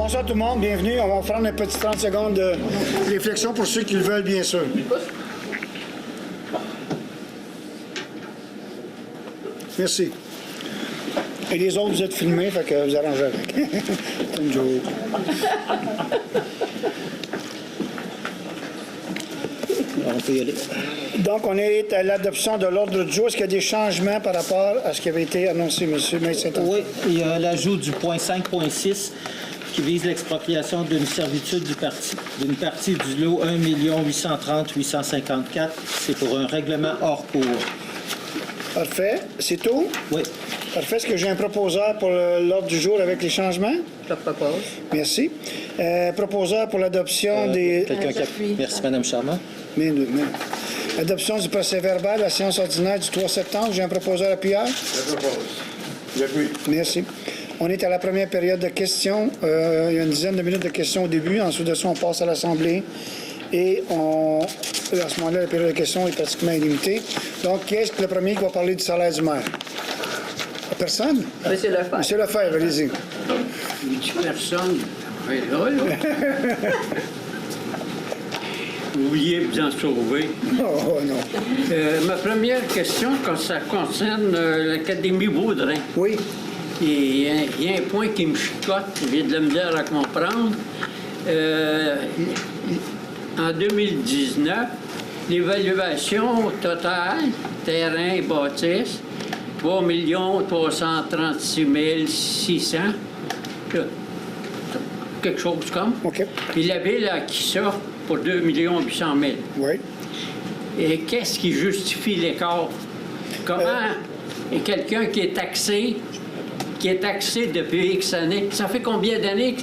Bonsoir tout le monde, bienvenue. On va prendre un petit 30 secondes de réflexion pour ceux qui le veulent, bien sûr. Merci. Et les autres, vous êtes filmés, fait que vous arrangez avec. C'est une joke. On peut y aller. Donc, on est à l'adoption de l'ordre du jour. Est-ce qu'il y a des changements par rapport à ce qui avait été annoncé, M. Saint-Antoine? Oui, il y a l'ajout du point 5.6 qui vise l'expropriation d'une servitude d'une partie du lot 1 830 854. C'est pour un règlement hors cours. Parfait. C'est tout? Oui. Parfait. Est-ce que j'ai un proposeur pour l'ordre du jour avec les changements? Je propose. Merci. Proposeur pour l'adoption des... Quelqu'un qui a... Merci, Mme Charmant. Adoption du procès-verbal de la séance ordinaire du 3 septembre. J'ai un proposeur appuyeur? Je propose. J'appuie. Merci. On est à la première période de questions. Il y a une dizaine de minutes de questions au début. Ensuite de ça, on passe à l'Assemblée. Et à ce moment-là, la période de questions est pratiquement illimitée. Donc, qui est-ce que le premier qui va parler du salaire du maire? Personne? Monsieur Lefebvre. Monsieur Lefebvre, allez-y. Personne. Oui, là. Vous vouliez vous en sauver. Oh non. Ma première question, ça concerne l'Académie Vaudrin. Oui. Il y a un point qui me chicote, j'ai de la misère à comprendre. En 2019, l'évaluation totale, terrain et bâtisse, 3 336 600. Quelque chose comme. OK. Puis la ville a acquis ça pour 2 800 000. Oui. Et qu'est-ce qui justifie l'écart? Comment quelqu'un qui est taxé depuis X années, ça fait combien d'années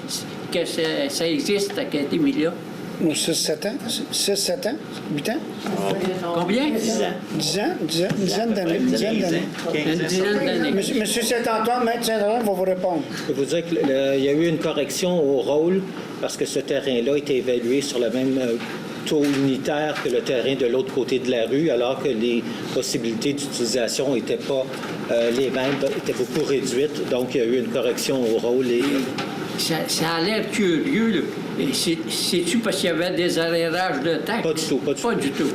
que ça existe, cette académie-là? 6-7 ans? 6-7 ans? 8 ans? Combien? 10 ans? Une dizaine d'années. Une dizaine d'années. Monsieur Saint-Antoine, Maître Saint-Antoine va vous répondre. Je peux vous dire qu'il y a eu une correction au rôle parce que ce terrain-là a été évalué sur le même taux unitaire que le terrain de l'autre côté de la rue, alors que les possibilités d'utilisation n'étaient pas les mêmes, étaient beaucoup réduites. Donc, il y a eu une correction au rôle. Et... Ça a l'air curieux, là. C'est-tu parce qu'il y avait des arrérages de taxes? Pas du tout. Pas du tout.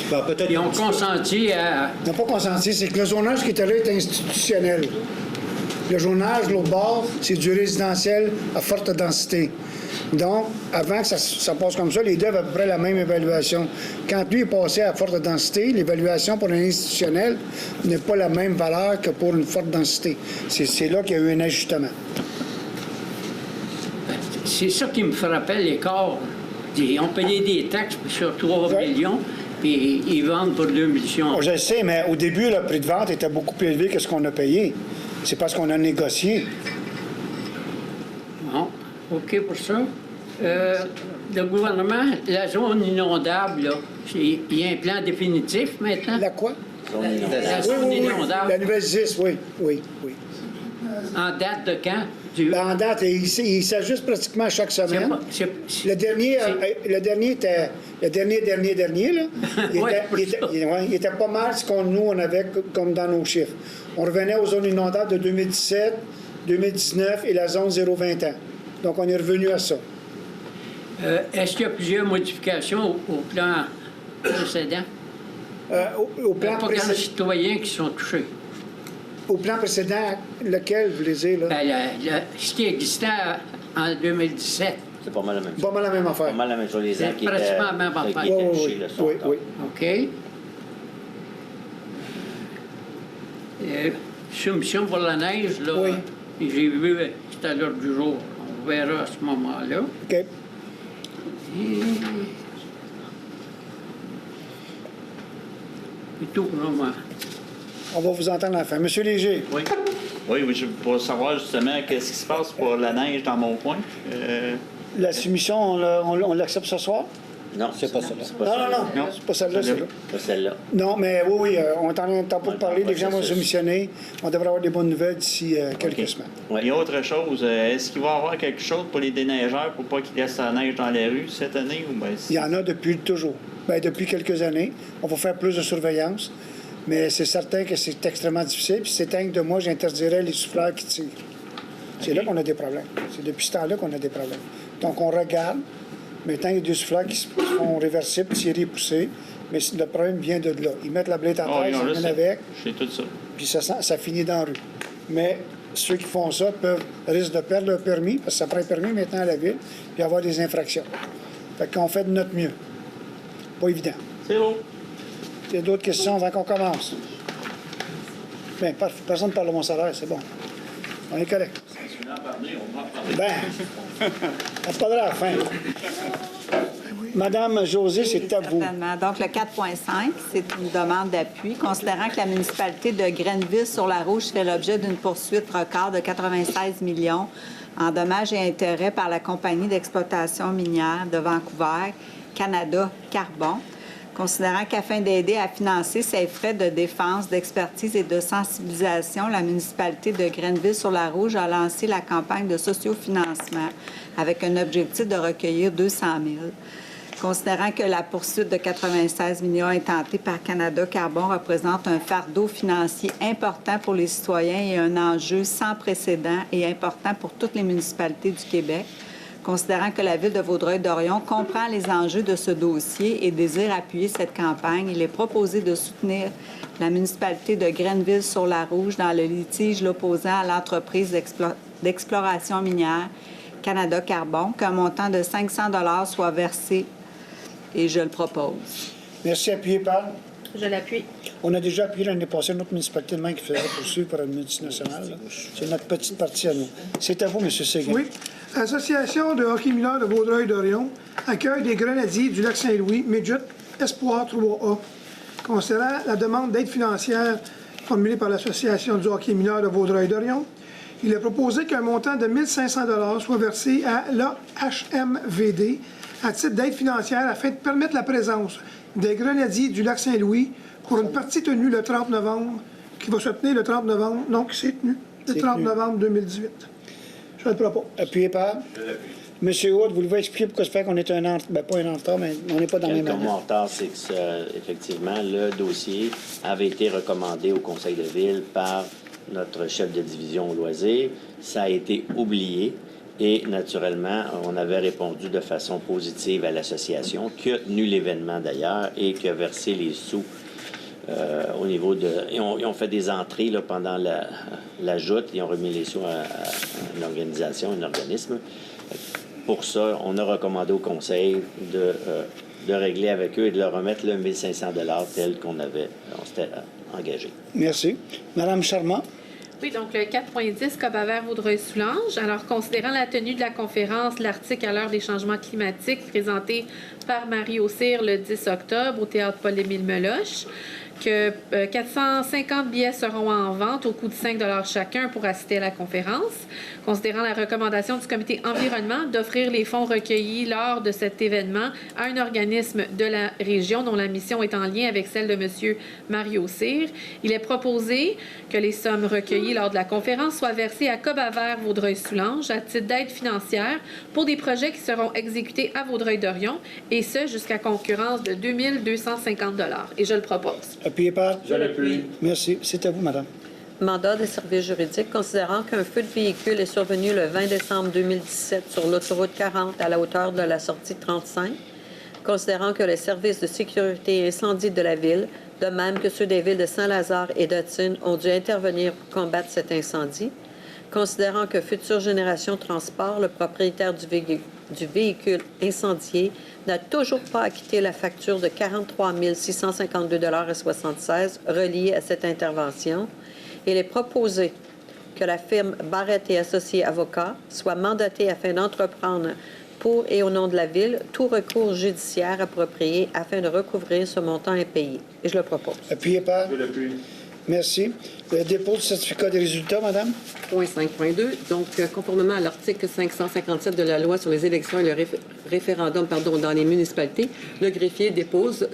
Ben, peut-être Ils ont consenti à... Ils n'ont pas consenti, c'est que le zonage qui était là est institutionnel. Le zonage, l'autre bord, c'est du résidentiel à forte densité. Donc, avant que ça passe comme ça, les deux avaient à peu près la même évaluation. Quand lui est passé à forte densité, l'évaluation pour un institutionnel n'est pas la même valeur que pour une forte densité. C'est là qu'il y a eu un ajustement. C'est ça qui me frappait, l'écart. Ils ont payé des taxes sur 3 millions, puis ils vendent pour 2 millions. Oh, je le sais, mais au début, le prix de vente était beaucoup plus élevé que ce qu'on a payé. C'est parce qu'on a négocié. Bon, OK pour ça. Le gouvernement, la zone inondable, là, il y a un plan définitif maintenant? La quoi? La zone inondable. La nouvelle 10, oui. En date de quand? En date, il s'ajuste pratiquement chaque semaine. Le dernier était... Le dernier, là, il était pas mal ce qu'on nous, on avait comme dans nos chiffres. On revenait aux zones inondables de 2017, 2019 et la zone 0-20 ans. Donc, on est revenu à ça. Est-ce qu'il y a plusieurs modifications au plan précédent? Au plan pas précédent... de citoyens qui sont touchés. Au plan précédent, lequel, vous voulez dire, là? Ce qui existait en 2017. C'est pas mal la même chose. Pas mal la même affaire. Pas mal la même chose. Les gens C'est qui pratiquement la même affaire. étaient touchés, là, sont oui. OK. Soumission pour la neige, là, Oui. j'ai vu, c'est à l'heure du jour. On verra à ce moment-là. OK. Et tout pour le moment. On va vous entendre à la fin. Monsieur Léger. Oui. Oui, pour savoir justement qu'est-ce qui se passe pour la neige dans mon coin. La soumission, on l'accepte ce soir? Non, C'est pas ça. Non. C'est pas celle-là, celle-là. Pas celle-là. Non, mais oui, on est en train de parler. Les gens vont soumissionner. On devrait avoir des bonnes nouvelles d'ici quelques semaines. Il y a autre chose. Est-ce qu'il va y avoir quelque chose pour les déneigeurs pour pas qu'ils laissent la neige dans les rues cette année? Ou Il y en a depuis toujours. Depuis quelques années. On va faire plus de surveillance. Mais c'est certain que c'est extrêmement difficile. Puis c'est dingue de moi, j'interdirais les souffleurs qui tirent. C'est là qu'on a des problèmes. C'est depuis ce temps-là qu'on a des problèmes. Donc, on regarde. Maintenant, il y a des souffleurs qui se font réversibles, tirer, pousser. Mais le problème vient de là. Ils mettent la blette à terre, ils s'en avec. Je sais tout ça. Puis ça finit dans la rue. Mais ceux qui font ça risquent de perdre leur permis, parce que ça prend un permis maintenant à la ville, puis avoir des infractions. Fait qu'on fait de notre mieux. Pas évident. C'est bon. Il y a d'autres questions avant qu'on commence? Bien, personne ne parle de mon salaire, c'est bon. On est correct. Ben, on parlera à la fin. Madame Josée, c'est à vous. Certainement. Donc, le 4.5, c'est une demande d'appui. Considérant que la municipalité de Grenville-sur-la-Rouge fait l'objet d'une poursuite record de 96 millions en dommages et intérêts par la compagnie d'exploitation minière de Vancouver, Canada Carbon, considérant qu'afin d'aider à financer ses frais de défense, d'expertise et de sensibilisation, la municipalité de Grenville-sur-la-Rouge a lancé la campagne de sociofinancement avec un objectif de recueillir 200 000. Considérant que la poursuite de 96 millions intentée par Canada Carbon représente un fardeau financier important pour les citoyens et un enjeu sans précédent et important pour toutes les municipalités du Québec, considérant que la Ville de Vaudreuil-Dorion comprend les enjeux de ce dossier et désire appuyer cette campagne, il est proposé de soutenir la municipalité de Grenville-sur-la-Rouge dans le litige l'opposant à l'entreprise d'exploration minière Canada Carbon, qu'un montant de 500 $ soit versé, et je le propose. Merci. Appuyé par? Je l'appuie. On a déjà appuyé l'année passée notre municipalité de main qui faisait poursuivre par une multinationale. Là. C'est notre petite partie à nous. C'est à vous, M. Séguin. Oui. L'Association de hockey mineur de Vaudreuil-Dorion accueille des grenadiers du Lac-Saint-Louis, Midget Espoir 3A. Considérant la demande d'aide financière formulée par l'Association du hockey mineur de Vaudreuil-Dorion, il est proposé qu'un montant de 1 500 $ soit versé à l'AHMVD à titre d'aide financière afin de permettre la présence des grenadiers du Lac-Saint-Louis pour une partie tenue le 30 novembre, qui va se tenir le 30 novembre, non, qui s'est tenue le 30 novembre 2018. Je le propose. Appuyé par? Monsieur Hood, vous voulez expliquer pourquoi ça fait qu'on est pas un en retard, mais on n'est pas dans les mêmes Quelques mois en retard, c'est que, effectivement, le dossier avait été recommandé au conseil de ville par notre chef de division au loisir. Ça a été oublié et, naturellement, on avait répondu de façon positive à l'association, qui a tenu l'événement d'ailleurs et qui a versé les sous au niveau de... Ils ont fait des entrées là, pendant la joute, ils ont remis les sous à une organisation, un organisme. Pour ça, on a recommandé au conseil de régler avec eux et de leur remettre le 1 500 $ tel qu'on s'était engagé. Merci. Madame Charmant. Oui, donc le 4.10, Cobavert-Vaudreuil-Soulanges. Alors, considérant la tenue de la conférence L'Arctique à l'heure des changements climatiques présentée par Marie Aucire le 10 octobre au théâtre Paul-Émile Meloche, que 450 billets seront en vente au coût de 5 $ chacun pour assister à la conférence. Considérant la recommandation du comité environnement d'offrir les fonds recueillis lors de cet événement à un organisme de la région dont la mission est en lien avec celle de M. Mario Cyr, il est proposé que les sommes recueillies lors de la conférence soient versées à Cobavert-Vaudreuil-Soulanges à titre d'aide financière pour des projets qui seront exécutés à Vaudreuil-Dorion, et ce jusqu'à concurrence de 2 250 $. Et je le propose. Appuyé par? Je l'appuie. Merci. C'est à vous, madame. Mandat des services juridiques, considérant qu'un feu de véhicule est survenu le 20 décembre 2017 sur l'autoroute 40 à la hauteur de la sortie 35, considérant que les services de sécurité incendie de la ville, de même que ceux des villes de Saint-Lazare et d'Hudson, ont dû intervenir pour combattre cet incendie, considérant que Future Génération Transport, le propriétaire du véhicule incendié, n'a toujours pas acquitté la facture de 43 652,76 $ reliée à cette intervention. Il est proposé que la firme Barrett et Associés Avocats soit mandatée afin d'entreprendre pour et au nom de la Ville tout recours judiciaire approprié afin de recouvrir ce montant impayé. Et je le propose. Appuyé par? Je l'appuie. Merci. Le dépôt du certificat des résultats, madame? Point 5.2. Donc, conformément à l'article 557 de la loi sur les élections et le référendum dans les municipalités, le greffier dépose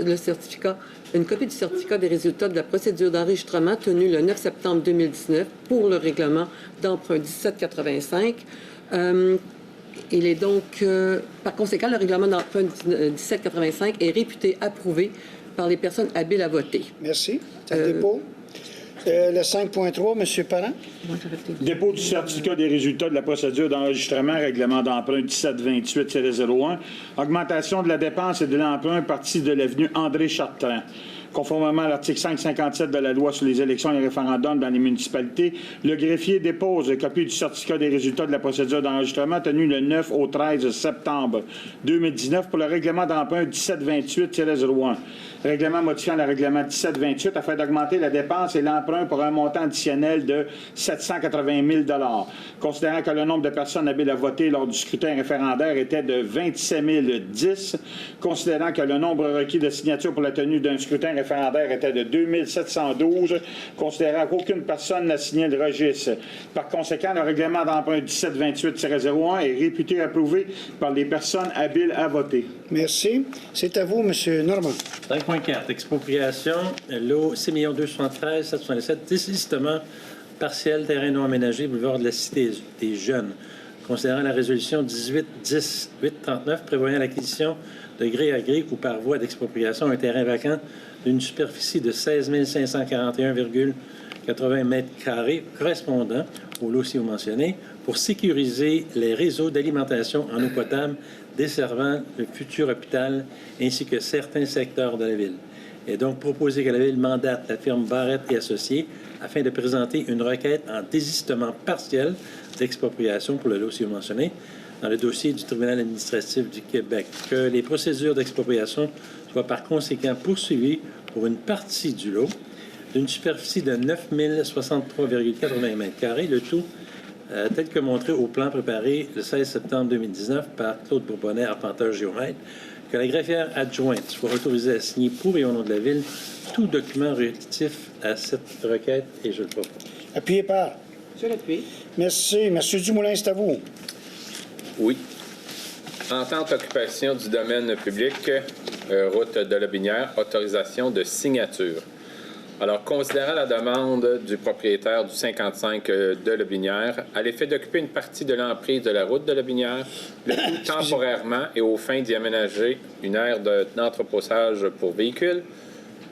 une copie du certificat des résultats de la procédure d'enregistrement tenue le 9 septembre 2019 pour le règlement d'emprunt 1785. Il est donc, par conséquent, le règlement d'emprunt 1785 est réputé approuvé par les personnes habiles à voter. Merci. C'est le dépôt. Le 5.3, M. Parent. Dépôt du certificat des résultats de la procédure d'enregistrement, règlement d'emprunt 1728-01, augmentation de la dépense et de l'emprunt partie de l'avenue André Chartrand. Conformément à l'article 557 de la loi sur les élections et les référendums dans les municipalités, le greffier dépose copie du certificat des résultats de la procédure d'enregistrement tenu le 9 au 13 septembre 2019 pour le règlement d'emprunt 1728-01. Règlement modifiant le règlement 1728 afin d'augmenter la dépense et l'emprunt pour un montant additionnel de 780 000 $. Considérant que le nombre de personnes habiles à voter lors du scrutin référendaire était de 27 010, considérant que le nombre requis de signatures pour la tenue d'un scrutin référendaire était de 2 712, considérant qu'aucune personne n'a signé le registre. Par conséquent, le règlement d'emprunt 1728-01 est réputé approuvé par les personnes habiles à voter. Merci. C'est à vous, M. Normand. 5.4. Expropriation, lot 6 273 777, désistement partiel, terrain non aménagé, boulevard de la Cité des Jeunes. Considérant la résolution 18-10-839 prévoyant l'acquisition de gré à gré ou par voie d'expropriation un terrain vacant d'une superficie de 16 541,80 mètres carrés correspondant au lot ci-haut mentionné pour sécuriser les réseaux d'alimentation en eau potable desservant le futur hôpital ainsi que certains secteurs de la ville. Et donc proposé que la ville mandate la firme Barrett et Associés afin de présenter une requête en désistement partiel d'expropriation pour le lot ci-haut mentionné dans le dossier du tribunal administratif du Québec. Que les procédures d'expropriation soient par conséquent poursuivies pour une partie du lot d'une superficie de 9 063,80 mètres carrés, le tout tel que montré au plan préparé le 16 septembre 2019 par Claude Bourbonnais, arpenteur géomètre, que la greffière adjointe soit autorisée à signer pour et au nom de la Ville tout document relatif à cette requête, et je le propose. Appuyé par. Je l'appuie. Merci. Monsieur Dumoulin, c'est à vous. Oui. Entente occupation du domaine public, route de Lobinière, autorisation de signature. Alors, considérant la demande du propriétaire du 55 de Lobinière à l'effet d'occuper une partie de l'emprise de la route de Lobinière, le tout temporairement et aux fins d'y aménager une aire d'entreposage pour véhicules,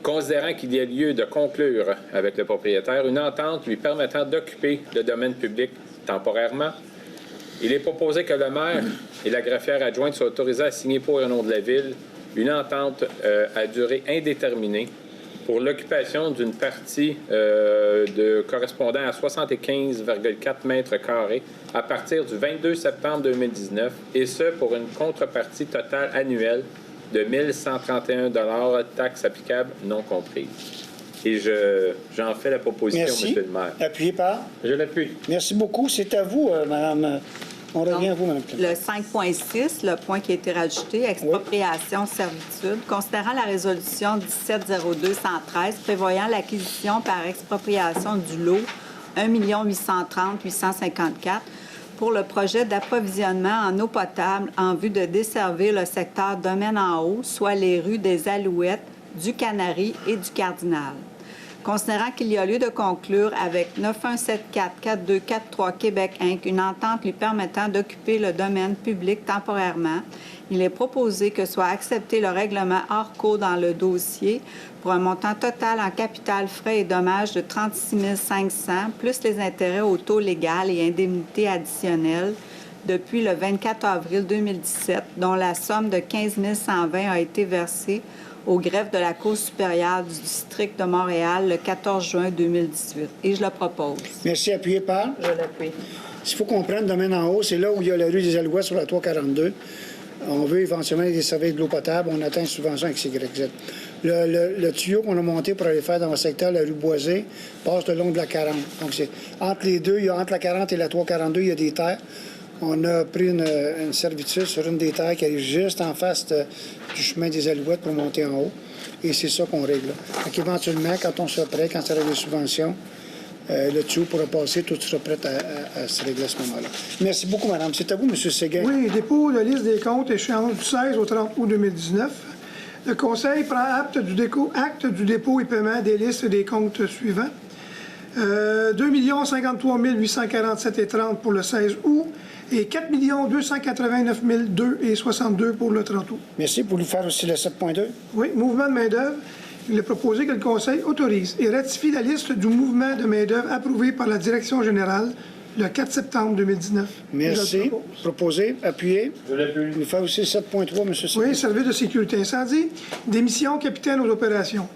considérant qu'il y a lieu de conclure avec le propriétaire une entente lui permettant d'occuper le domaine public temporairement, il est proposé que le maire et la greffière adjointe soient autorisés à signer pour et au nom de la Ville une entente à durée indéterminée pour l'occupation d'une partie correspondant à 75,4 mètres carrés à partir du 22 septembre 2019, et ce pour une contrepartie totale annuelle de 1 131 $, taxes applicables non comprises. Et j'en fais la proposition, Merci. Monsieur le maire. Appuyé par. Je l'appuie. Merci beaucoup. C'est à vous, Madame. On revient à vous, Mme Clément. Le 5.6, le point qui a été rajouté, expropriation, servitude, considérant la résolution 17-02-113 prévoyant l'acquisition par expropriation du lot 1 830 854 pour le projet d'approvisionnement en eau potable en vue de desservir le secteur Domaine en haut, soit les rues des Alouettes, du Canari et du Cardinal. Considérant qu'il y a lieu de conclure avec 9174-4243 Québec Inc. une entente lui permettant d'occuper le domaine public temporairement, il est proposé que soit accepté le règlement hors cours dans le dossier pour un montant total en capital, frais et dommages de 36 500, plus les intérêts au taux légal et indemnités additionnelles depuis le 24 avril 2017, dont la somme de 15 120 a été versée au greffe de la Cour supérieure du district de Montréal le 14 juin 2018. Et je le propose. Merci. Appuyé par. Je l'appuie. Il faut qu'on prenne Domaine en haut. C'est là où il y a la rue des Alouettes sur la 342. On veut éventuellement desservir de l'eau potable. On atteint une subvention avec CYZ. Le tuyau qu'on a monté pour aller faire dans le secteur, la rue Boisé, passe le long de la 40. Donc, c'est entre les deux, entre la 40 et la 342, il y a des terres. On a pris une servitude sur une des terres qui arrive juste en face du chemin des Alouettes pour monter en haut. Et c'est ça qu'on règle. Donc, éventuellement, quand on sera prêt, quand ça aura des subventions, le tuyau pourra passer, tout sera prêt à se régler à ce moment-là. Merci beaucoup, madame. C'est à vous, M. Séguin. Oui, dépôt de liste des comptes échéance du 16 au 30 août 2019. Le Conseil prend acte du dépôt et paiement des listes des comptes suivants. 2 53 847,30 pour le 16 août et 4 289 002,62 pour le 30 août. Merci. Pour nous faire aussi le 7.2. Oui, mouvement de main-d'œuvre. Il est proposé que le Conseil autorise et ratifie la liste du mouvement de main-d'œuvre approuvée par la Direction générale le 4 septembre 2019. Merci. Proposé, appuyé. Je l'appuie. Il fait aussi 7.3, M. Séguin. Oui, service de sécurité incendie, démission capitaine aux opérations.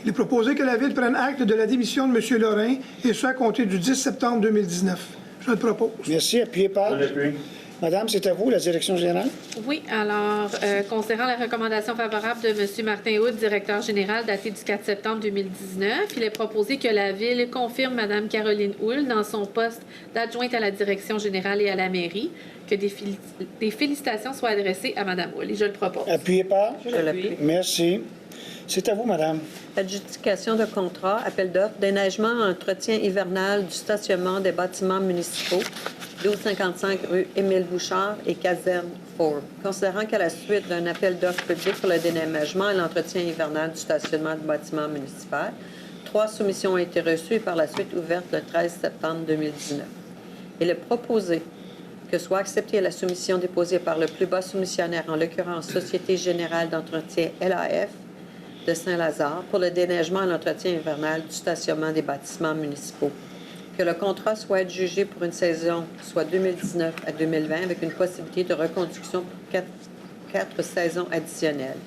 Il est proposé que la Ville prenne acte de la démission de M. Lorrain, et ce à compter du 10 septembre 2019. Je le propose. Merci, appuyé par. Je l'appuie. Madame, c'est à vous, la Direction générale. Oui, alors, considérant la recommandation favorable de M. Martin Hood, directeur général, datée du 4 septembre 2019, il est proposé que la Ville confirme Mme Caroline Houle dans son poste d'adjointe à la Direction générale et à la mairie, que des félicitations soient adressées à Mme Houle. Et je le propose. Appuyé par. Je l'appuie. Merci. C'est à vous, Madame. Adjudication de contrat, appel d'offres, déneigement, entretien hivernal du stationnement des bâtiments municipaux, 1255 rue Émile Bouchard et caserne Forbes. Considérant qu'à la suite d'un appel d'offres public pour le déneigement et l'entretien hivernal du stationnement du bâtiment municipal, 3 soumissions ont été reçues et par la suite ouvertes le 13 septembre 2019. Il est proposé que soit acceptée la soumission déposée par le plus bas soumissionnaire, en l'occurrence Société générale d'entretien LAF, de Saint-Lazare pour le déneigement et l'entretien hivernal du stationnement des bâtiments municipaux. Que le contrat soit adjugé pour une saison, soit 2019 à 2020, avec une possibilité de reconduction pour 4 saisons additionnelles.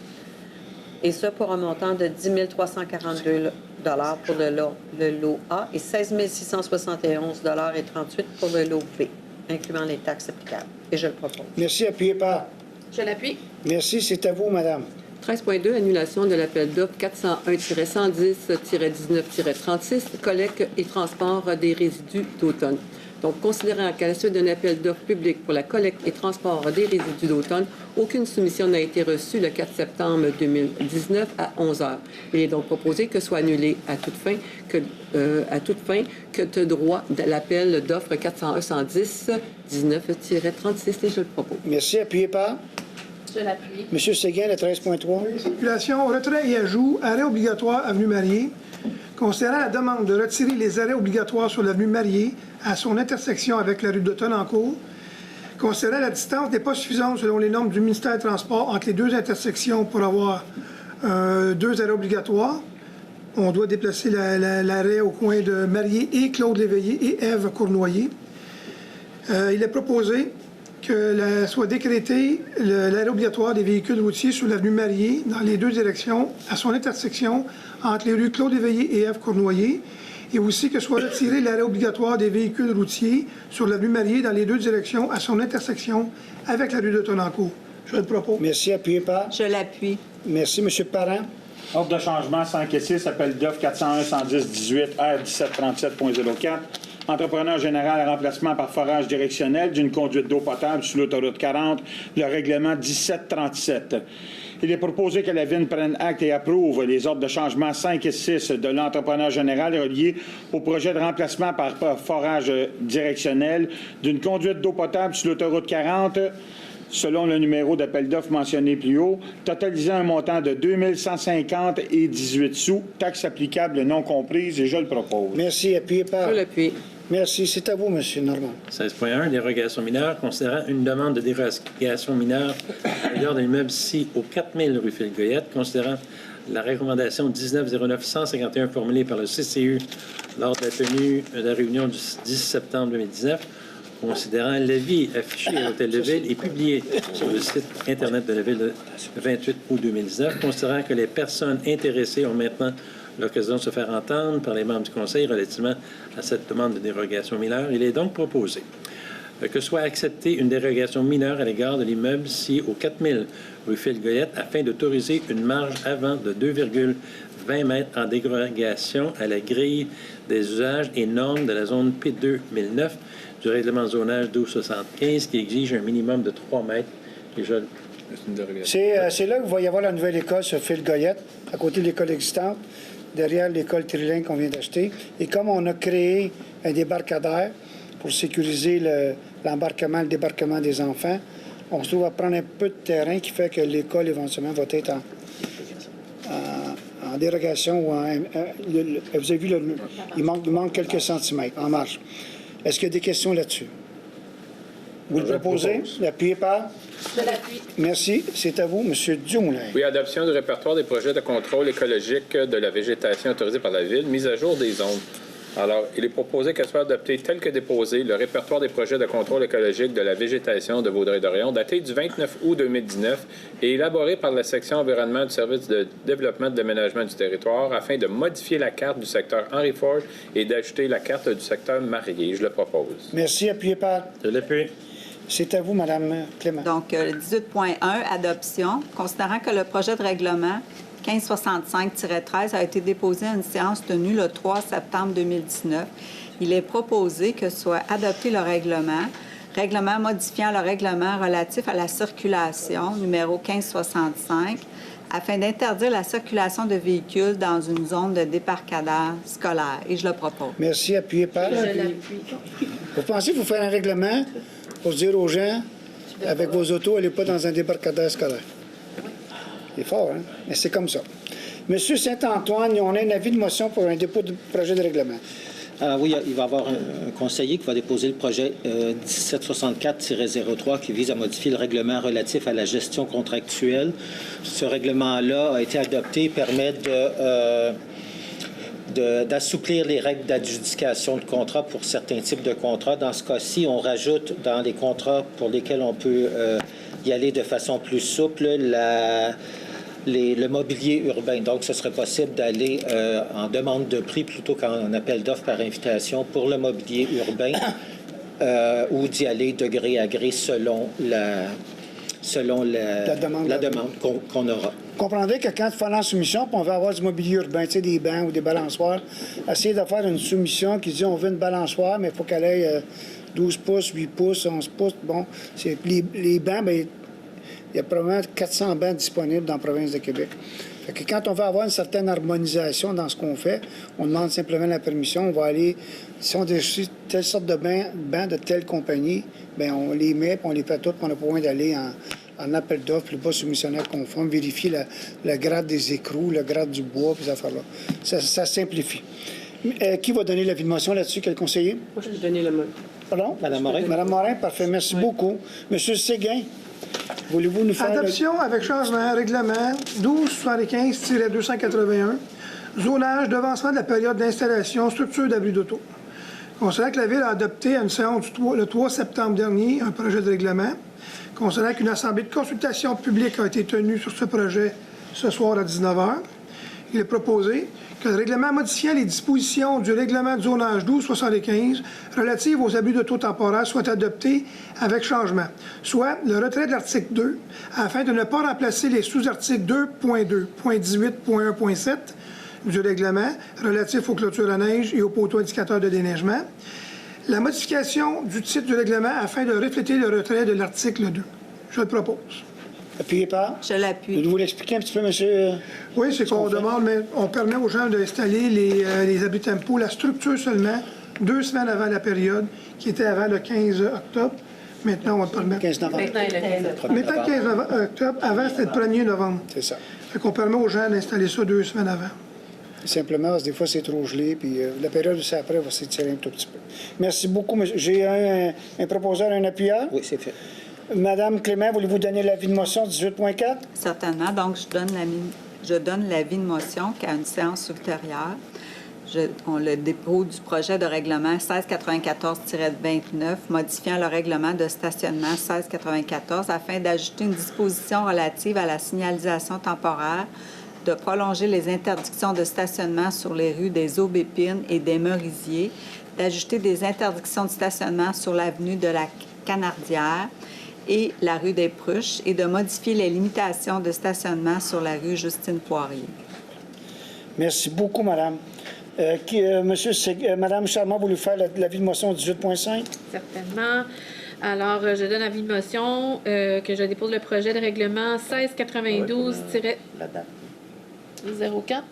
Et ça pour un montant de 10 342 pour le lot A et 16 671 et 38 pour le lot B, incluant les taxes applicables. Et je le propose. Merci, appuyé par. Je l'appuie. Merci, c'est à vous, Madame. 13.2, annulation de l'appel d'offres 401-110-19-36, collecte et transport des résidus d'automne. Donc, considérant qu'à la suite d'un appel d'offres public pour la collecte et transport des résidus d'automne, aucune soumission n'a été reçue le 4 septembre 2019 à 11 h. Il est donc proposé que soit annulé à toute fin que de droit de l'appel d'offres 401-110-19-36, et je le propose. Merci, appuyé par. Je l'appuie. M. Séguin, le 13.3. Circulation, retrait et ajout, arrêt obligatoire avenue Marié. Considérant la demande de retirer les arrêts obligatoires sur l'avenue Marié à son intersection avec la rue d'Automne en cours, considérant la distance n'est pas suffisante selon les normes du ministère des Transports entre les 2 intersections pour avoir 2 arrêts obligatoires, on doit déplacer l'arrêt au coin de Marié et Claude Léveillé et Ève Cournoyer. Il est proposé que soit décrété l'arrêt obligatoire des véhicules routiers sur l'avenue Marié dans les 2 directions à son intersection entre les rues Claude Léveillé et Ève Cournoyer, et aussi que soit retiré l'arrêt obligatoire des véhicules routiers sur l'avenue Marié dans les 2 directions à son intersection avec la rue de Tonancourt. Je le propose. Merci, appuyé par. Je l'appuie. Merci, M. Parent. Ordre de changement 5 et 6, appel d'offres 401-110-18 R1737.04. Entrepreneur général à remplacement par forage directionnel d'une conduite d'eau potable sur l'autoroute 40, le règlement 1737. Il est proposé que la Ville prenne acte et approuve les ordres de changement 5 et 6 de l'entrepreneur général reliés au projet de remplacement par forage directionnel d'une conduite d'eau potable sur l'autoroute 40, selon le numéro d'appel d'offres mentionné plus haut, totalisant un montant de 2 150 et 18 sous, taxes applicables non comprises, et je le propose. Merci, appuyé par. Je l'appuie. Merci, c'est à vous, M. Normand. 16.1, dérogation mineure. Considérant une demande de dérogation mineure à l'égard d'un immeuble situé au 4000 rue Phil-Goyette, considérant la recommandation 1909-151 formulée par le CCU lors de la tenue de la réunion du 10 septembre 2019, considérant l'avis affiché à l'Hôtel de Ville et publié sur le site Internet de la Ville le 28 août 2019, considérant que les personnes intéressées ont maintenant l'occasion de se faire entendre par les membres du Conseil relativement à cette demande de dérogation mineure. Il est donc proposé que soit acceptée une dérogation mineure à l'égard de l'immeuble situé au 4000 rue Phil-Goyette afin d'autoriser une marge avant de 2,20 mètres en dérogation à la grille des usages et normes de la zone P2009 du règlement de zonage 1275 qui exige un minimum de 3 mètres. C'est là que vous va y avoir la nouvelle école sur Phil-Goyette, à côté de l'école existante, derrière l'école Trilling qu'on vient d'acheter. Et comme on a créé un débarcadère pour sécuriser l'embarquement, le débarquement des enfants, on se trouve à prendre un peu de terrain qui fait que l'école, éventuellement, va être en dérogation. Ou vous avez vu, il manque quelques centimètres en marge. Est-ce qu'il y a des questions là-dessus? Vous le proposez? Appuyé par? Je l'appuie. Merci. C'est à vous, M. Dumoulin. Oui, adoption du répertoire des projets de contrôle écologique de la végétation autorisée par la Ville, mise à jour des zones. Alors, il est proposé qu'elle soit adoptée tel que déposé le répertoire des projets de contrôle écologique de la végétation de Vaudreuil-Dorion, daté du 29 août 2019 et élaboré par la section environnement du service de développement de l'aménagement du territoire afin de modifier la carte du secteur Henry Ford et d'ajouter la carte du secteur Marié. Je le propose. Merci. Appuyé par? Je l'appuie. C'est à vous, Mme Clément. Donc, 18.1, adoption. Considérant que le projet de règlement 1565-13 a été déposé à une séance tenue le 3 septembre 2019, il est proposé que soit adopté le règlement modifiant le règlement relatif à la circulation, numéro 1565, afin d'interdire la circulation de véhicules dans une zone de débarcadère scolaire. Et je le propose. Merci. Appuyé par? Je l'appuie. Vous pensez vous faire un règlement pour dire aux gens, avec vos autos, allez pas dans un débarcadère scolaire? C'est fort, hein? Mais c'est comme ça. Monsieur Saint-Antoine, on a un avis de motion pour un dépôt de projet de règlement. Oui, il va y avoir un conseiller qui va déposer le projet 1764-03 qui vise à modifier le règlement relatif à la gestion contractuelle. Ce règlement-là a été adopté et permet d'assouplir les règles d'adjudication de contrats pour certains types de contrats. Dans ce cas-ci, on rajoute dans les contrats pour lesquels on peut y aller de façon plus souple le mobilier urbain. Donc, ce serait possible d'aller en demande de prix plutôt qu'en appel d'offres par invitation pour le mobilier urbain ou d'y aller de gré à gré selon la demande qu'on aura. Vous comprendrez que quand tu fais la soumission, puis on veut avoir du mobilier urbain, tu sais, des bancs ou des balançoires, essayer de faire une soumission qui dit on veut une balançoire, mais il faut qu'elle ait 12 pouces, 8 pouces, 11 pouces. Bon, les bancs, bien, il y a probablement 400 bancs disponibles dans la province de Québec. Fait que quand on veut avoir une certaine harmonisation dans ce qu'on fait, on demande simplement la permission. On va aller, si on décide telle sorte de bancs de telle compagnie, bien, on les met, puis on les fait toutes, puis on n'a pas besoin d'aller en appel d'offres, le bas soumissionnaire conforme, vérifier le grade des écrous, le grade du bois, puis ces affaires-là. Ça simplifie. Qui va donner l'avis de motion là-dessus? Quel conseiller? Moi, je vais donner le mot. Pardon? Madame Morin. Madame Morin, parfait. Merci beaucoup. Monsieur Séguin, voulez-vous nous faire... Adoption avec changement, règlement 1275-281, zonage, devancement de la période d'installation, structure d'abri d'auto. Considérant que la Ville a adopté à une séance le 3 septembre dernier un projet de règlement, considérant qu'une assemblée de consultation publique a été tenue sur ce projet ce soir à 19h, il est proposé que le règlement modifiant les dispositions du règlement de zonage 1275 relatives aux abus d'auto temporaires soit adopté avec changement, soit le retrait de l'article 2 afin de ne pas remplacer les sous-articles 2.2, .18, .1.7 du règlement relatif aux clôtures à neige et aux poteaux indicateurs de déneigement, la modification du titre du règlement afin de refléter le retrait de l'article 2. Je le propose. Appuyé par? Je l'appuie. Pouvez-vous l'expliquer un petit peu, monsieur? Oui, c'est qu'on demande, mais on permet aux gens d'installer les abris tempo, la structure seulement, 2 semaines avant la période, qui était avant le 15 octobre. Maintenant, on va le permettre. 15 novembre. Maintenant, le 15 Maintenant, le 15 octobre. Avant, c'était le 1er novembre. C'est ça. Fait qu'on permet aux gens d'installer ça 2 semaines avant. Simplement, parce que des fois, c'est trop gelé, puis la période où c'est après va s'étirer un tout petit peu. Merci beaucoup, monsieur. J'ai un proposeur, un appuyeur. Oui, c'est fait. Madame Clément, voulez-vous donner l'avis de motion 18.4? Certainement. Donc, je donne l'avis de motion qu'à une séance ultérieure, on le dépôt du projet de règlement 1694-29 modifiant le règlement de stationnement 1694 afin d'ajouter une disposition relative à la signalisation temporaire, de prolonger les interdictions de stationnement sur les rues des Aubépines et des Merisiers, d'ajouter des interdictions de stationnement sur l'avenue de la Canardière et la rue des Pruches et de modifier les limitations de stationnement sur la rue Justine-Poirier. Merci beaucoup, madame. Madame Charmant, vous voulez faire l'avis de motion 18.5? Certainement. Alors, je donne avis de motion que je dépose le projet de règlement 1692-04.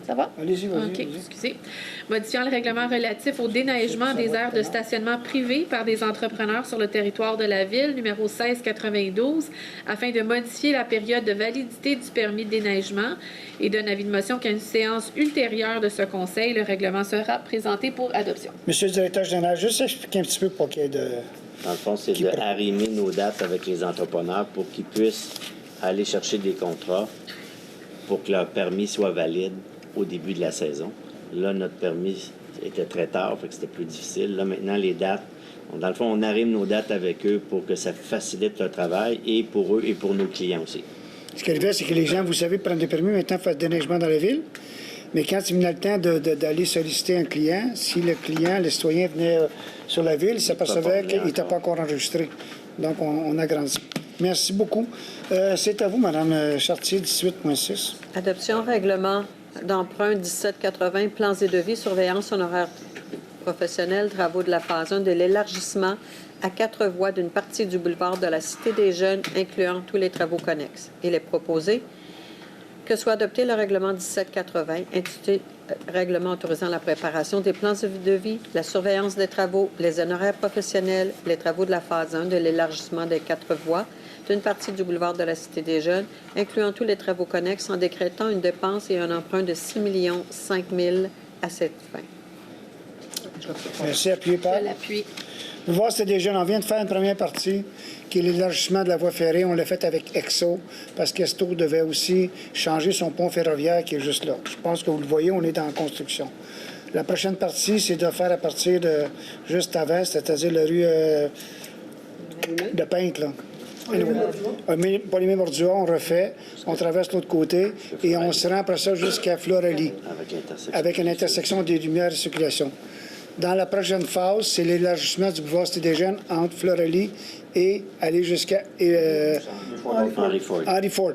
Ça va? Allez-y, vas-y. OK, excusez. Modifiant le règlement relatif au déneigement des aires de stationnement privées par des entrepreneurs sur le territoire de la Ville, numéro 1692, afin de modifier la période de validité du permis de déneigement et donne avis de motion qu'à une séance ultérieure de ce Conseil, le règlement sera présenté pour adoption. Monsieur le directeur général, juste expliquer un petit peu pour qu'il y ait Dans le fond, c'est de arrimer nos dates avec les entrepreneurs pour qu'ils puissent aller chercher des contrats pour que leur permis soit valide au début de la saison. Là, notre permis était très tard, fait que c'était plus difficile. Là, maintenant, les dates, dans le fond, on arrime nos dates avec eux pour que ça facilite leur travail et pour eux et pour nos clients aussi. Ce qui arrivait, c'est que les gens, vous savez, prennent des permis, maintenant, font du déneigement dans la ville. Mais quand il venait le temps d'aller solliciter un client, si le client, le citoyen venait sur la ville, il s'apercevait qu'il n'était pas encore enregistré. Donc, on a grandi. Merci beaucoup. C'est à vous, Mme Chartier, 18.6. Adoption règlement d'emprunt 1780, plans et devis, surveillance honoraire professionnelle, travaux de la phase 1 de l'élargissement à 4 voies d'une partie du boulevard de la Cité des Jeunes, incluant tous les travaux connexes. Il est proposé que soit adopté le règlement 1780, intitulé Règlement autorisant la préparation des plans de devis, la surveillance des travaux, les honoraires professionnels, les travaux de la phase 1 de l'élargissement des 4 voies d'une partie du boulevard de la Cité des Jeunes, incluant tous les travaux connexes, en décrétant une dépense et un emprunt de 6 500 000 à cette fin. Merci. Appuyé par? Je l'appuie. Vous voyez, c'était des jeunes. On vient de faire une première partie, qui est l'élargissement de la voie ferrée. On l'a fait avec EXO, parce qu'Esto devait aussi changer son pont ferroviaire qui est juste là. Je pense que vous le voyez, on est dans la construction. La prochaine partie, c'est de faire à partir de juste avant, c'est-à-dire la rue de Pinte, là. Paulin-Bordua, on refait, on traverse l'autre côté et on se rend après ça jusqu'à Florally, avec une intersection des lumières de circulation. Dans la prochaine phase, c'est l'élargissement du boulevard Cité des Jeunes entre Florally et aller jusqu'à Henry Ford.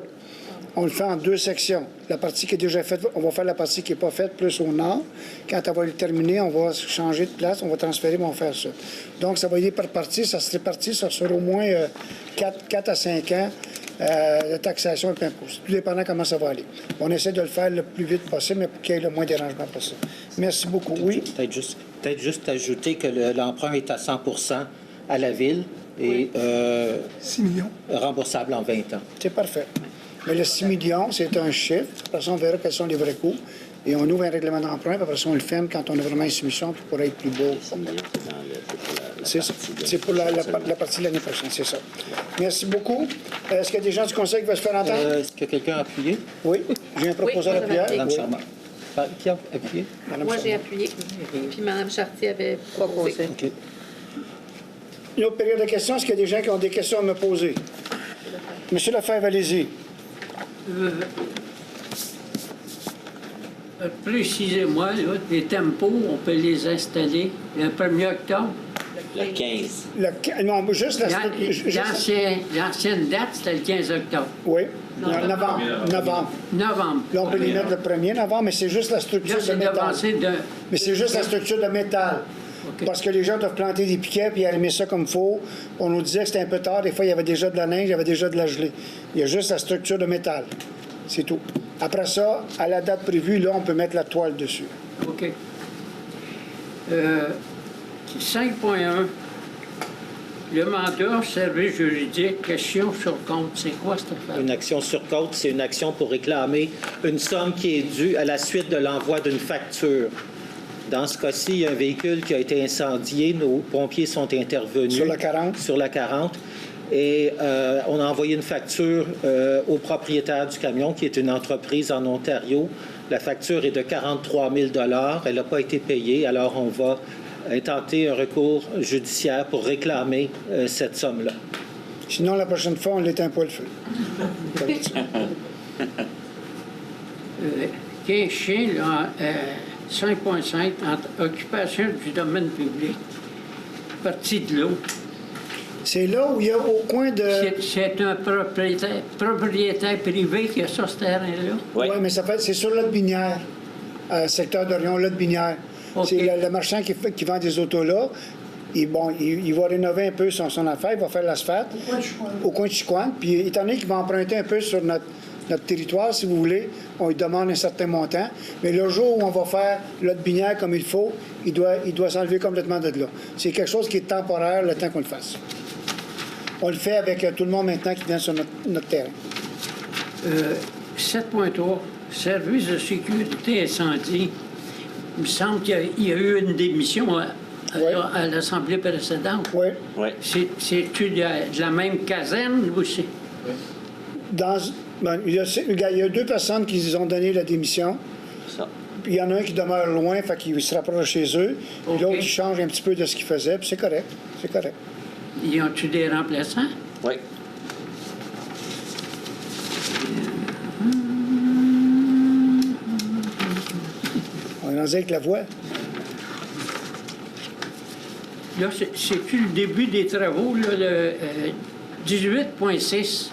On le fait en 2 sections. La partie qui est déjà faite, on va faire la partie qui n'est pas faite plus au nord. Quand on va le terminer, on va changer de place, on va transférer, on va faire ça. Donc, ça va y aller par partie, ça se répartit, ça sera au moins 4 à 5 ans de taxation et plein pouce, tout dépendant comment ça va aller. On essaie de le faire le plus vite possible, mais pour qu'il y ait le moins de dérangement possible. Merci beaucoup. Oui? Peut-être juste ajouter que l'emprunt est à 100 à la ville et 6 millions. remboursable en 20 ans. C'est parfait. Mais le 6 millions, c'est un chiffre. Après ça, on verra quels sont les vrais coûts. Et on ouvre un règlement d'emprunt, puis après ça, on le ferme quand on a vraiment une soumission, puis pour être plus beau. C'est pour la partie de l'année prochaine, c'est ça. Merci beaucoup. Est-ce qu'il y a des gens du Conseil qui veulent se faire entendre? Est-ce que quelqu'un a appuyé? Oui. J'ai un proposeur Oui, appuyé. Mme Charmant. Qui a appuyé? Moi, j'ai appuyé. Puis Mme Chartier avait proposé. OK. Une autre période de questions. Est-ce qu'il y a des gens qui ont des questions à me poser? Monsieur Lefebvre, allez-y. Précisez-moi, là, les tempos, on peut les installer le 1er octobre. Le 15. Non, juste la... L'ancienne date, c'était le 15 octobre. Oui. Novembre. Novembre. Là, on peut les mettre le 1er novembre, mais c'est juste la structure de métal. Mais c'est juste la structure de métal. Okay. Parce que les gens doivent planter des piquets puis arrimer ça comme il faut. On nous disait que c'était un peu tard. Des fois, il y avait déjà de la neige, il y avait déjà de la gelée. Il y a juste la structure de métal. C'est tout. Après ça, à la date prévue, là, on peut mettre la toile dessus. OK. 5.1. Le mandat, service juridique, question sur compte. C'est quoi cette affaire? Une action sur compte, c'est une action pour réclamer une somme qui est due à la suite de l'envoi d'une facture. Dans ce cas-ci, il y a un véhicule qui a été incendié. Nos pompiers sont intervenus. Sur la 40? Sur la 40. Et on a envoyé une facture au propriétaire du camion, qui est une entreprise en Ontario. La facture est de 43 000 $. Elle n'a pas été payée. Alors, on va intenter un recours judiciaire pour réclamer cette somme-là. Sinon, la prochaine fois, on l'éteint pas le feu. 15 chiens, 5.5, occupation du domaine public, partie de l'eau. C'est là où il y a au coin de... C'est un propriétaire privé qui a ça, ce terrain-là? Oui, mais c'est sur Lotte-Binière, secteur d'Orion, Lotte-Binière. Okay. C'est le marchand qui vend des autos là. Il va rénover un peu son affaire, il va faire l'asphalte au coin de Chicoine. Puis, étant donné qu'il va emprunter un peu sur notre territoire, si vous voulez, on lui demande un certain montant. Mais le jour où on va faire Lotte-Binière comme il faut, il doit s'enlever complètement de là. C'est quelque chose qui est temporaire le temps qu'on le fasse. On le fait avec tout le monde maintenant qui vient sur notre terrain. 7.3, service de sécurité incendie. Il me semble qu'il y a eu une démission à l'Assemblée précédente. Oui. Oui. C'est-tu de la même caserne ou c'est... Il y a 2 personnes qui ont donné la démission. Ça. Puis il y en a un qui demeure loin, fait qu'il se rapproche chez eux. Puis OK. l'autre qui change un petit peu de ce qu'il faisait, puis c'est correct. C'est correct. Ils ont-tu des remplaçants? Oui. On est rendu avec la voix. Là, c'est-tu le début des travaux, là, le 18.6,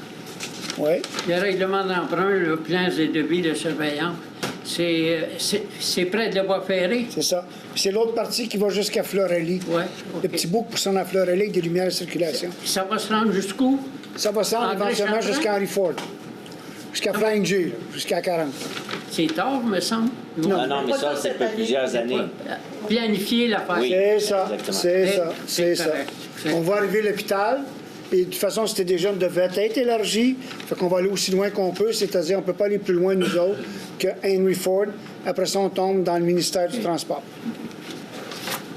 Oui. le règlement d'emprunt, le plan et devis de surveillance. C'est près de la voie ferrée? C'est ça. Puis c'est l'autre partie qui va jusqu'à Florelli. Oui. Le petit bout pour s'en à Florelli avec des lumières de circulation. Ça va se rendre jusqu'où? Ça va se rendre André éventuellement Chartrand? jusqu'à Henry Ford. Jusqu'à Flying J, là, jusqu'à 40. C'est tard, me semble. Non, non, mais ça, c'est depuis plusieurs années. Planifier l'affaire. Oui. C'est ça, Exactement. c'est ça, c'est ça. correct. On va arriver à l'hôpital, et de toute façon, c'était déjà devait être élargi, fait qu'on va aller aussi loin qu'on peut, c'est-à-dire on ne peut pas aller plus loin, nous autres, que Henry Ford. Après ça, on tombe dans le ministère du Transport.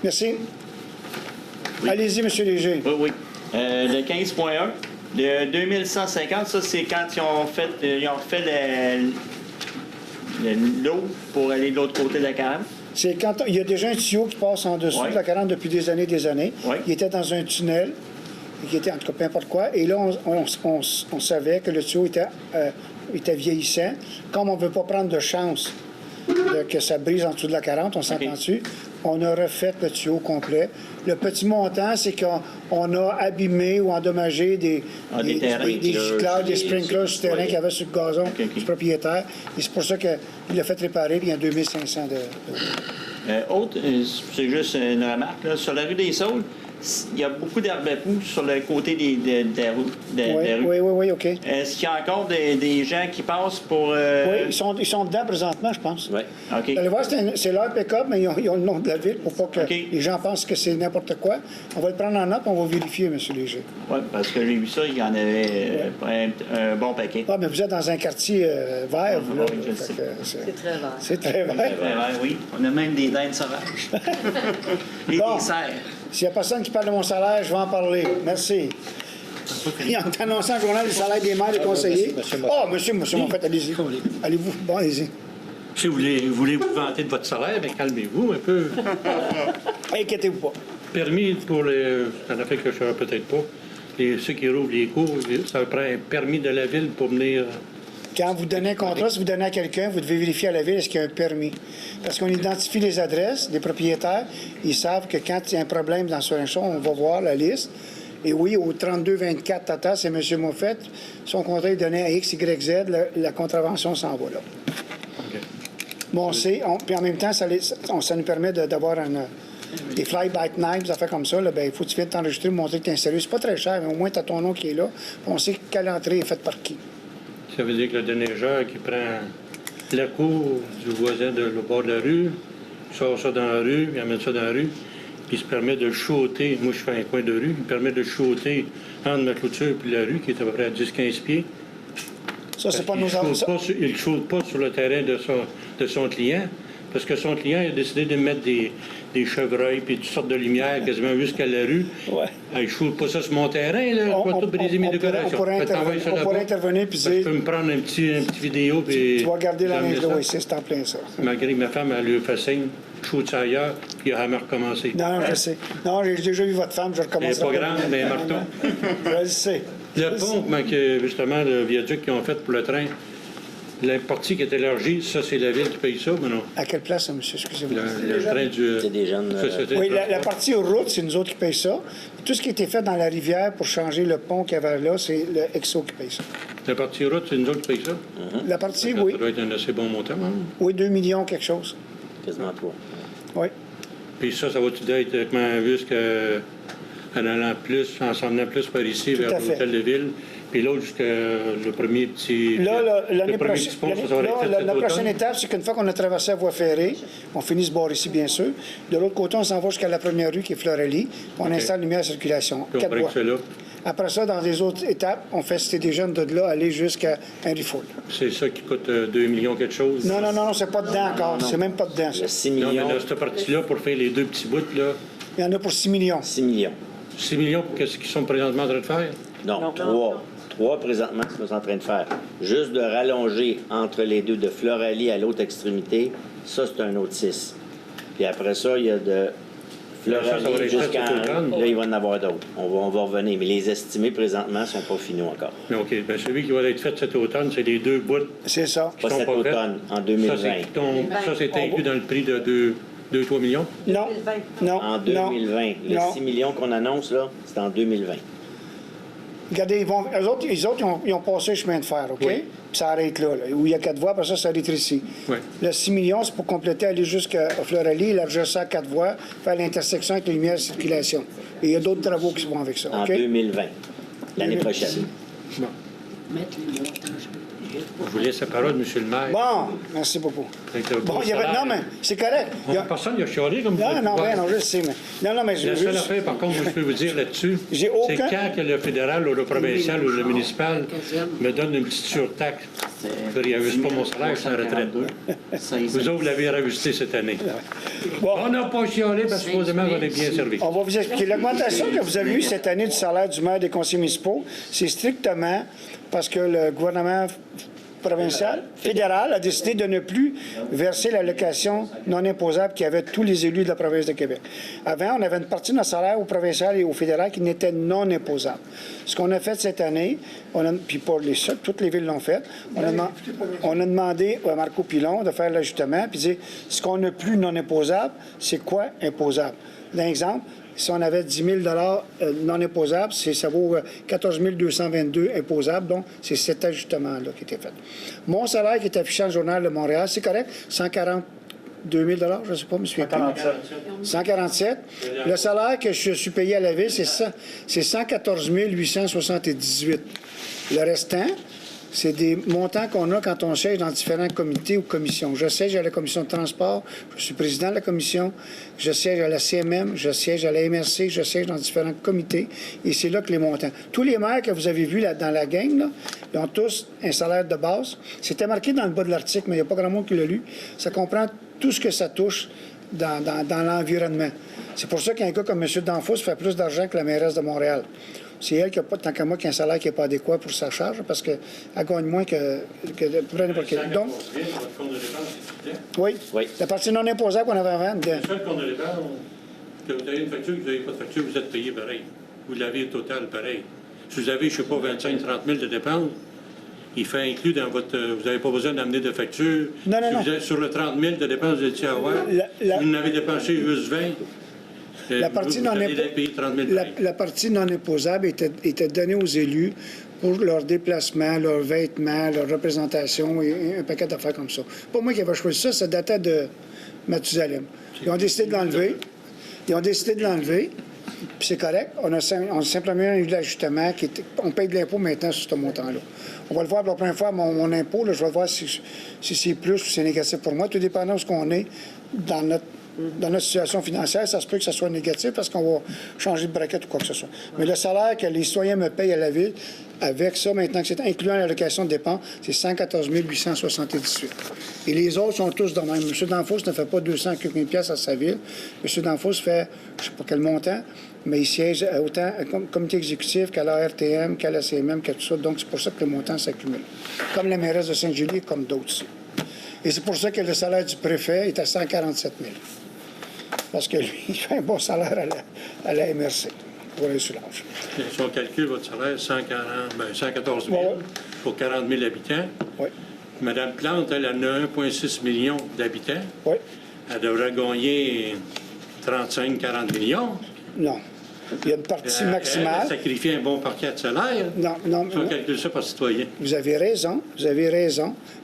Merci. Allez-y, M. Léger. Oui, oui. Le 15.1, le 2150, ça, c'est quand ils ont fait l'eau pour aller de l'autre côté de la 40. C'est quand il y a déjà un tuyau qui passe en dessous Ouais. de la 40 depuis des années. Ouais. Il était dans un tunnel, qui était en tout cas peu importe quoi. Et là, on savait que le tuyau était vieillissant. Comme on ne veut pas prendre de chance que ça brise en dessous de la 40, on s'entend dessus. On a refait le tuyau complet. Le petit montant, c'est qu'on a abîmé ou endommagé des terrains, gicleurs, des sprinklers sur le terrain ouais. qu'il y avait sur le gazon Ok. du propriétaire. Et c'est pour ça qu'il l'a fait réparer, puis il y a 2500 C'est juste une remarque. Là. Sur la rue des Saules, il y a beaucoup d'herbes à poux sur le côté des rues. Oui, OK. Est-ce qu'il y a encore des gens qui passent pour... Oui, ils sont dedans présentement, je pense. Oui. OK. Vous allez voir, c'est leur pick-up, mais ils ont le nom de la ville pour pas que OK. les gens pensent que c'est n'importe quoi. On va le prendre en note, on va vérifier, M. Léger. Oui, parce que j'ai vu ça, il y en avait un bon paquet. Ah, mais vous êtes dans un quartier vert, vous, là. oui, je Fait sais. que C'est très vert. c'est très vert. Oui, on a même des dindes sauvages. Et Bon. des cerfs. S'il n'y a personne qui parle de mon salaire, je vais en parler. Merci. Il ont annoncé un journal du salaire des maires et des conseillers. Ah, monsieur Moffett, allez-y. Allez-vous. Bon, allez-y. Si vous voulez vous vanter de votre salaire, mais calmez-vous un peu. Inquiétez-vous pas. Permis pour les... Ça en a fait que je ne saurais peut-être pas. Ceux qui rouvrent les cours, ça prend un permis de la ville pour venir... Quand vous donnez un contrat, si vous donnez à quelqu'un, vous devez vérifier à la ville est-ce qu'il y a un permis. Parce qu'on identifie les adresses des propriétaires. Ils savent que quand il y a un problème sur un champ, on va voir la liste. Et oui, au 32-24 Tata, c'est M. Moffett. Son contrat est donné à X, Y, Z. La contravention s'en va là. OK. Bon, puis en même temps, ça nous permet d'avoir des fly-by-night, des affaires comme ça. Il faut que tu viennes t'enregistrer, montrer que tu es sérieux. C'est pas très cher, mais au moins tu as ton nom qui est là. Puis on sait quelle entrée est faite par qui. Ça veut dire que le déneigeur qui prend la cour du voisin de le bord de la rue, sort ça dans la rue, il amène ça dans la rue, puis il se permet de shooter. Moi, je fais un coin de rue, il permet de shooter entre ma clôture et la rue, qui est à peu près à 10-15 pieds. Ça, c'est pas Il nos enfants. Il ne shoot pas sur le terrain de son client, parce que son client a décidé de mettre des chevreuils puis toutes sortes de lumières quasiment jusqu'à la rue. Ouais. Je ne shoot pas ça sur mon terrain, là. Je vais tout briser mes décorations. On pourrait intervenir puis Je dire, peux me prendre un petit vidéo. Puis tu vas garder la j'emmène linge ça. là, oui, c'est en plein ça. Malgré que ma femme, elle lui fait signe, shoot ça ailleurs, puis elle va recommencer. Non, je sais. Non, j'ai déjà vu votre femme, je Elle recommence. n'est pas grande, mais un marteau. Je le sais. Le pont, justement, le viaduc qu'ils ont fait pour le train, la partie qui est élargie, ça, c'est la ville qui paye ça, mais non? À quelle place, monsieur? Excusez-moi. Le train du... C'est des jeunes... Société Oui, de la transport. partie aux routes, c'est nous autres qui payons ça. Tout ce qui a été fait dans la rivière pour changer le pont qu'il y avait là, c'est le EXO qui paye ça. La partie route, c'est nous autres qui payons ça? La partie, Ça oui. doit être un assez bon montant, hein? Oui, 2 millions quelque chose. Quasiment 3. Oui. Puis ça va-tu être comment jusqu'à en allant plus, en s'en venant plus par ici, Tout vers à fait. l'hôtel de ville, puis l'autre jusqu'à le premier petit... Là, l'année le premier prochaine, petit pont, ça va être fait cet la prochaine automne. étape, c'est qu'une fois qu'on a traversé la voie ferrée, on finit ce bord ici, bien sûr. De l'autre côté, on s'en va jusqu'à la première rue qui est Florelli. On installe lumière à circulation. Puis on 4 break voies. ça là. Après ça, dans les autres étapes, on fait citer des jeunes de là, aller jusqu'à Henry Ford. C'est ça qui coûte 2 millions quelque chose. Non, c'est pas dedans encore. C'est même pas dedans, ça. Le 6 Non, mais millions... là, cette partie-là, pour faire les deux petits bouts, là, Il y en a pour 6 millions. 6 millions. 6 millions pour ce qu'ils sont présentement en train de faire? Non, 3. 3 présentement, ce qu'on est en train de faire. Juste de rallonger entre les deux, de Floralie à l'autre extrémité, ça, c'est un autre 6. Puis après ça, il y a de Ça va Floralie être jusqu'à... fait cet automne. Là, il va en avoir d'autres. On va revenir. Mais les estimés, présentement, ne sont pas finaux encore. Mais OK. Bien, celui qui va être fait cet automne, c'est les 2 bouts C'est ça. qui Pas sont cet pas faits. automne, en 2020. Ça, c'est inclus dans le prix de 2-3 millions? Non. Non. En 2020. Les Non. 6 millions qu'on annonce, là, c'est en 2020. Regardez, eux autres, ils ont passé le chemin de fer, OK? Oui. Puis ça arrête là, où il y a 4 voies, après ça rétrécit. Oui. Le 6 millions, c'est pour compléter, aller jusqu'à Floralie, élargir ça à 4 voies, faire l'intersection avec les lumières de circulation. Et il y a d'autres travaux qui se vont avec ça, En OK? 2020. L'année prochaine. Bon. Je vous laisse la parole, M. le maire. Bon, merci beaucoup. Bon, il y avait... salaire. Non, mais c'est correct. Il y a- Personne n'a chialé comme Non, vous. non, ben, non, je le sais, mais... Non, mais je La veux seule juste... affaire, par contre, que je peux vous dire là-dessus, J'ai c'est aucun- quand que le fédéral ou le provincial ou le municipal me donne une petite surtaxe, je ne réajuste pas mon salaire sans retraite. Vous autres, vous l'avez rajusté cette année. Bon. On n'a pas chialé parce que supposément, on est bien servi. On va vous expliquer. L'augmentation que vous avez eue cette année du salaire du maire des conseillers municipaux, c'est strictement parce que le gouvernement provincial, fédéral, a décidé de ne plus verser l'allocation non imposable qu'il y avait tous les élus de la province de Québec. Avant, on avait une partie de notre salaire au provincial et au fédéral qui n'était non imposable. Ce qu'on a fait cette année, puis pas les seuls, toutes les villes l'ont fait, on a demandé à Marco Pilon de faire l'ajustement, puis dire, ce qu'on n'a plus non imposable, c'est quoi imposable? D'un exemple, si on avait 10 000 non imposables, ça vaut 14 222 imposables. Donc, c'est cet ajustement-là qui était fait. Mon salaire qui est affiché dans le Journal de Montréal, c'est correct, 142 000 je ne sais pas, je me souviens plus. 147. Le salaire que je suis payé à la ville, c'est 114 878. Le restant, c'est des montants qu'on a quand on siège dans différents comités ou commissions. Je siège à la commission de transport, je suis président de la commission, je siège à la CMM, je siège à la MRC, je siège dans différents comités, et c'est là que les montants. Tous les maires que vous avez vus là, dans la gang, là, ils ont tous un salaire de base. C'était marqué dans le bas de l'article, mais il n'y a pas grand monde qui l'a lu. Ça comprend tout ce que ça touche dans l'environnement. C'est pour ça qu'un gars comme M. Danfous fait plus d'argent que la mairesse de Montréal. C'est elle qui n'a pas, tant qu'à moi, qu'un salaire qui n'est pas adéquat pour sa charge, parce qu'elle gagne moins que n'importe quel. Donc, oui, la partie non imposable qu'on avait avant. Le seul compte de dépenses, que vous avez une facture, que vous n'avez pas de facture, vous êtes payé pareil. Vous l'avez au total pareil. Si vous avez, je ne sais pas, 25 30 000 de dépenses, il fait inclus dans votre... vous n'avez pas besoin d'amener de facture. Non, non, si non. Vous êtes sur le 30 000 de dépenses, vous étiez à avoir. Vous en avez dépensé juste 20. La partie, non la partie non imposable était donnée aux élus pour leur déplacement, leurs vêtements, leur représentation et un paquet d'affaires comme ça. Pas moi qui avais choisi ça, ça datait de Mathusalem. Ils ont décidé de l'enlever. Puis c'est correct. On a simplement eu de l'ajustement. On paye de l'impôt maintenant sur ce montant-là. On va le voir pour la première fois, mon impôt, là, je vais voir si c'est plus ou si c'est négatif pour moi. Tout dépendant de ce qu'on est dans notre situation financière, ça se peut que ça soit négatif parce qu'on va changer de braquette ou quoi que ce soit. Mais le salaire que les citoyens me payent à la ville, avec ça, maintenant que c'est incluant l'allocation de dépenses, c'est 114 878. Et les autres sont tous de même. M. Danfous ne fait pas 200 000 piastres à sa ville. M. Danfous fait, je ne sais pas quel montant, mais il siège autant au comité exécutif qu'à la RTM, qu'à la CMM, qu'à tout ça. Donc, c'est pour ça que le montant s'accumule. Comme la mairesse de Sainte-Julie, comme d'autres aussi. Et c'est pour ça que le salaire du préfet est à 147 000. Parce que lui, il fait un bon salaire à la MRC pour l'insulage. Si on calcule votre salaire, 114 000 pour 40 000 habitants. Oui. Mme Plante, elle en a 1,6 million d'habitants. Oui. Elle devrait gagner 35-40 millions. Non. Il y a une partie maximale. Elle a sacrifié un bon paquet de salaire. Non. Si on calcule ça par citoyen. Vous avez raison.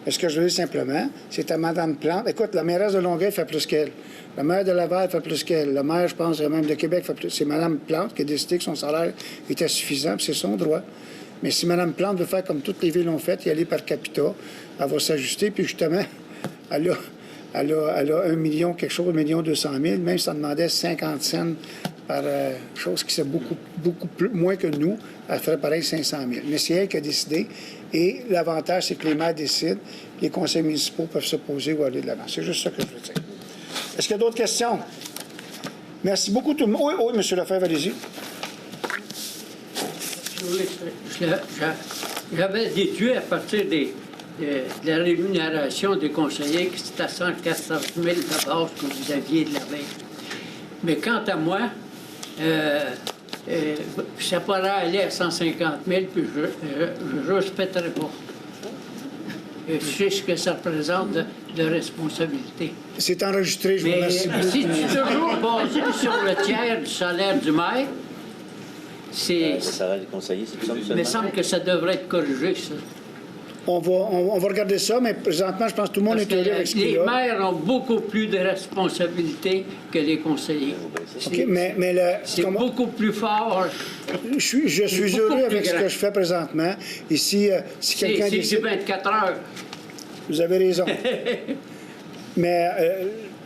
Mais ce que je veux dire simplement, c'est à Mme Plante. Écoute, la mairesse de Longueuil fait plus qu'elle. La maire de Laval fait plus qu'elle. Le maire, je pense, même de Québec fait plus. C'est Mme Plante qui a décidé que son salaire était suffisant, puis c'est son droit. Mais si Mme Plante veut faire comme toutes les villes ont fait, y aller par capita, elle va s'ajuster, puis justement, elle a 1 million, quelque chose, 1 200 000, même si ça demandait 50 cents par chose qui c'est beaucoup plus, moins que nous, elle ferait pareil 500 000. Mais c'est elle qui a décidé. Et l'avantage, c'est que les maires décident, les conseils municipaux peuvent s'opposer ou aller de l'avant. C'est juste ça que je veux dire. Est-ce qu'il y a d'autres questions? Merci beaucoup tout le monde. Oui, oui, M. Lefebvre, allez-y. J'avais déduit à partir de la rémunération des conseillers que c'était à 114 000 de base que vous aviez de la veille. Mais quant à moi, ça pourrait aller à 150 000, puis je ne respecterai pas. Je sais ce que ça représente de responsabilité. C'est enregistré, je vous remercie beaucoup. Si tu es toujours basé sur le tiers du salaire du maire, c'est... Le salaire des conseillers, c'est ça, Il me semble que ça devrait être corrigé, ça. On va regarder ça, mais présentement, je pense que tout le monde Parce est heureux avec ce qu'il y les a. maires ont beaucoup plus de responsabilités que les conseillers. OK, mais C'est beaucoup plus fort. je suis beaucoup heureux plus avec ce grand. que je fais présentement. Ici, si quelqu'un C'est décide... 24 heures. Vous avez raison. Mais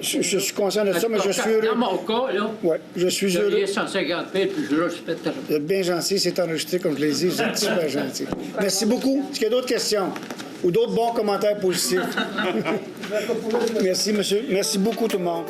je suis conscient de ça, mais je suis heureux. Dans mon cas, là, Oui, je suis j'ai heureux. 150 000, puis je respecterai. Vous êtes bien gentil, c'est enregistré, comme je l'ai dit, vous êtes super gentil. Merci beaucoup. Est-ce qu'il y a d'autres questions ou d'autres bons commentaires positifs? Merci, monsieur. Merci beaucoup, tout le monde.